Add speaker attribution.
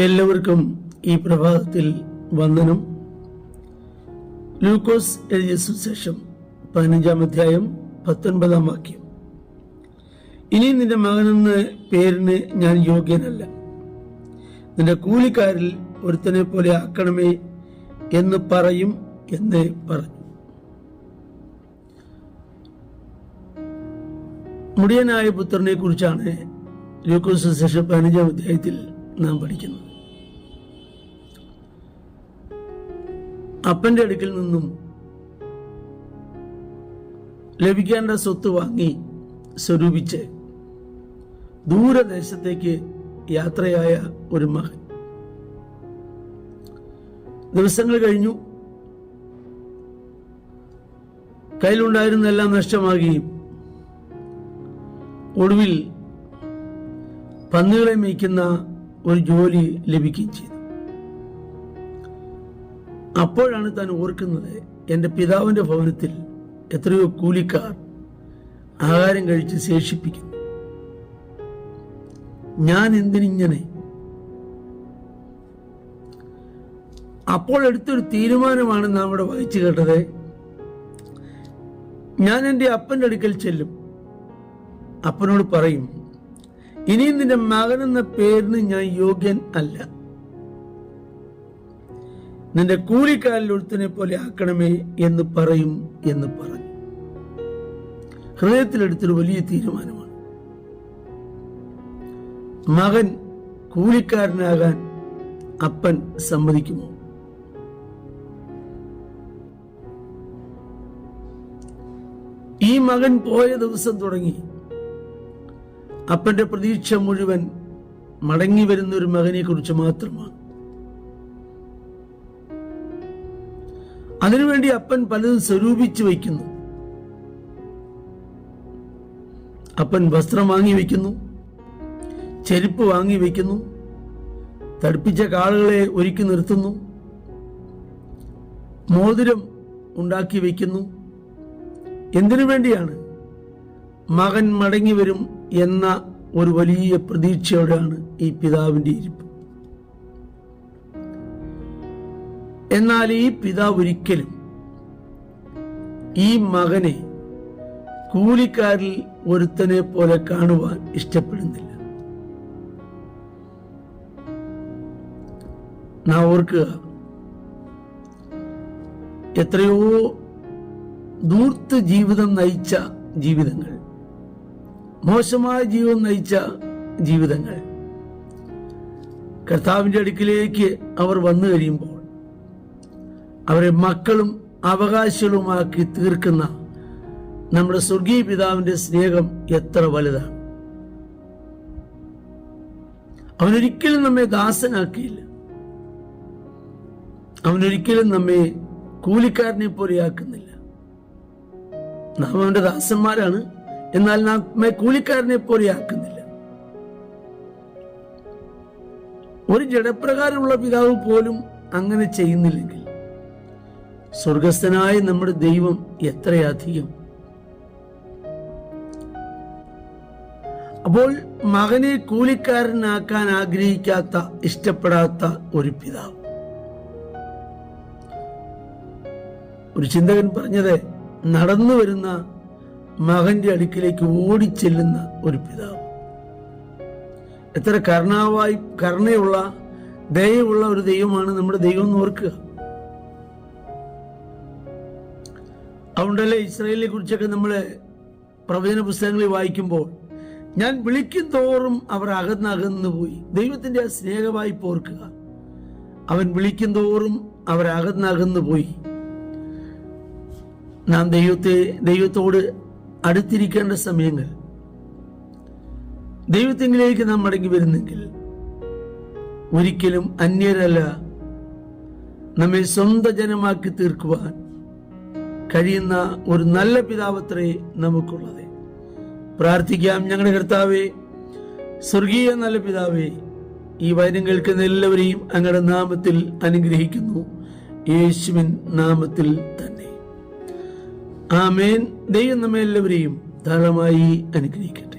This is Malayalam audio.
Speaker 1: എല്ലാവർക്കും ഈ പ്രഭാതത്തിൽ വന്ദനം. ലൂക്കോസ് എഴുതിയ സുവിശേഷം 15-ാം അധ്യായം 19-ാം വാക്യം. ഇനി നിന്റെ മകനെന്ന പേരിന് ഞാൻ യോഗ്യനല്ല, നിന്റെ കൂലിക്കാരിൽ ഒരുത്തനെ പോലെ ആക്കണമേ എന്ന് പറയും എന്ന് പറഞ്ഞു. മുടിയനായ പുത്രനെ കുറിച്ചാണ് ലൂക്കോസ് സുവിശേഷം 15-ാം അധ്യായത്തിൽ നാം പഠിക്കുന്നത്. അപ്പന്റെ അടുക്കൽ നിന്നും ലഭിക്കേണ്ട സ്വത്ത് വാങ്ങി സ്വരൂപിച്ച് ദൂരദേശത്തേക്ക് യാത്രയായ ഒരു മകൻ. ദിവസങ്ങൾ കഴിഞ്ഞു. കയ്യിലുണ്ടായിരുന്ന എല്ലാം നഷ്ടമാകുകയും ഒടുവിൽ പന്നികളെ മേയ്ക്കുന്ന ഒരു ജോലി ലഭിക്കുകയും ചെയ്തു. അപ്പോഴാണ് താൻ ഓർക്കുന്നത്, എൻ്റെ പിതാവിന്റെ ഭവനത്തിൽ എത്രയോ കൂലിക്കാർ ആഹാരം കഴിച്ച് ശേഷിപ്പിക്കുന്നു, ഞാൻ എന്തിനിങ്ങനെ? അപ്പോൾ എടുത്തൊരു തീരുമാനമാണ് നാം ഇവിടെ വായിച്ചു കേട്ടത്. ഞാൻ എൻ്റെ അപ്പൻ്റെ അടുക്കൽ ചെല്ലും, അപ്പനോട് പറയും, ഇനിയും നിന്റെ മകനെന്ന പേരിന് ഞാൻ യോഗ്യൻ അല്ല, നിന്റെ കൂലിക്കാരിൽ ഒരുത്തനെ പോലെ ആക്കണമേ എന്ന് പറയും എന്ന് പറഞ്ഞു. ഹൃദയത്തിലെടുത്തൊരു വലിയ തീരുമാനമാണ്. മകൻ കൂലിക്കാരനാകാൻ അപ്പൻ സമ്മതിക്കുമോ? ഈ മകൻ പോയ ദിവസം തുടങ്ങി അപ്പന്റെ പ്രതീക്ഷ മുഴുവൻ മടങ്ങി വരുന്ന ഒരു മകനെ കുറിച്ച് മാത്രമാണ്. അതിനുവേണ്ടി അപ്പൻ പലതും സ്വരൂപിച്ചു വയ്ക്കുന്നു. അപ്പൻ വസ്ത്രം വാങ്ങി വയ്ക്കുന്നു, ചെരുപ്പ് വാങ്ങി വയ്ക്കുന്നു, തടുപ്പിച്ച കാളുകളെ ഒരുക്കി നിർത്തുന്നു, മോതിരം ഉണ്ടാക്കി വയ്ക്കുന്നു. എന്തിനു വേണ്ടിയാണ്? മകൻ മടങ്ങി വരും എന്ന ഒരു വലിയ പ്രതീക്ഷയോടെയാണ് ഈ പിതാവിന്റെ ഇരിപ്പ്. എന്നാൽ ഈ പിതാവ് ഒരിക്കലും ഈ മകനെ കൂലിക്കാരിൽ ഒരുത്തനെ പോലെ കാണുവാൻ ഇഷ്ടപ്പെടുന്നില്ല. നാം ഓർക്കുക, എത്രയോ ധൂർത്ത് ജീവിതം നയിച്ച ജീവിതങ്ങൾ, മോശമായ ജീവിതം നയിച്ച ജീവിതങ്ങൾ കർത്താവിന്റെ അടുക്കിലേക്ക് അവർ വന്നു കഴിയുമ്പോൾ അവരെ മക്കളും അവകാശികളുമാക്കി തീർക്കുന്ന നമ്മുടെ സ്വർഗീയ പിതാവിന്റെ സ്നേഹം എത്ര വലുതാണ്. അവനൊരിക്കലും നമ്മെ ദാസനാക്കിയില്ല, അവനൊരിക്കലും നമ്മെ കൂലിക്കാരനെ പോലെയാക്കുന്നില്ല. നാം അവന്റെ ദാസന്മാരാണ്, എന്നാൽ നമ്മെ കൂലിക്കാരനെ പോലെയാക്കുന്നില്ല. ഒരു ജഡപ്രകാരമുള്ള പിതാവ് പോലും അങ്ങനെ ചെയ്യുന്നില്ലെങ്കിൽ സ്വർഗസ്ഥനായ നമ്മുടെ ദൈവം എത്രയധികം. അപ്പോൾ മകനെ കൂലിക്കാരനാക്കാൻ ആഗ്രഹിക്കാത്ത, ഇഷ്ടപ്പെടാത്ത ഒരു പിതാവ്. ഒരു ചിന്തകൻ പറഞ്ഞത്, നടന്നു വരുന്ന മകന്റെ അടുക്കിലേക്ക് ഓടിച്ചെല്ലുന്ന ഒരു പിതാവ്. എത്ര കരുണയുള്ള ദയയുള്ള ഒരു ദൈവമാണ് നമ്മുടെ ദൈവം എന്ന് ഓർക്കുക. അതുകൊണ്ടല്ലേ ഇസ്രായേലിനെ കുറിച്ചൊക്കെ നമ്മള് പ്രവചന പുസ്തകങ്ങളിൽ വായിക്കുമ്പോൾ, ഞാൻ വിളിക്കും തോറും അവർ അകന്നകന്നു പോയി. ദൈവത്തിന്റെ ആ സ്നേഹവായ്പ ഓർക്കുക. അവൻ വിളിക്കും തോറും അവർ അകന്നകന്നു പോയി. നാം ദൈവത്തോട് അടുത്തിരിക്കേണ്ട സമയങ്ങൾ, ദൈവത്തിങ്കിലേക്ക് നാം മടങ്ങി വരുന്നെങ്കിൽ ഒരിക്കലും അന്യരല്ല, നമ്മെ സ്വന്തം ജനമാക്കി തീർക്കുവാൻ കഴിയുന്ന ഒരു നല്ല പിതാവത്രേ നമുക്കുള്ളത്. പ്രാർത്ഥിക്കാം. ഞങ്ങളുടെ കർത്താവേ, സ്വർഗീയ നല്ല പിതാവേ, ഈ വചനം കേൾക്കുന്ന എല്ലാവരെയും അങ്ങയുടെ നാമത്തിൽ അനുഗ്രഹിക്കുന്നു, യേശുവിൻ നാമത്തിൽ തന്നെ. ആമേൻ. ദൈവം നമ്മെ എല്ലാവരെയും ധാരാളമായി അനുഗ്രഹിക്കട്ടെ.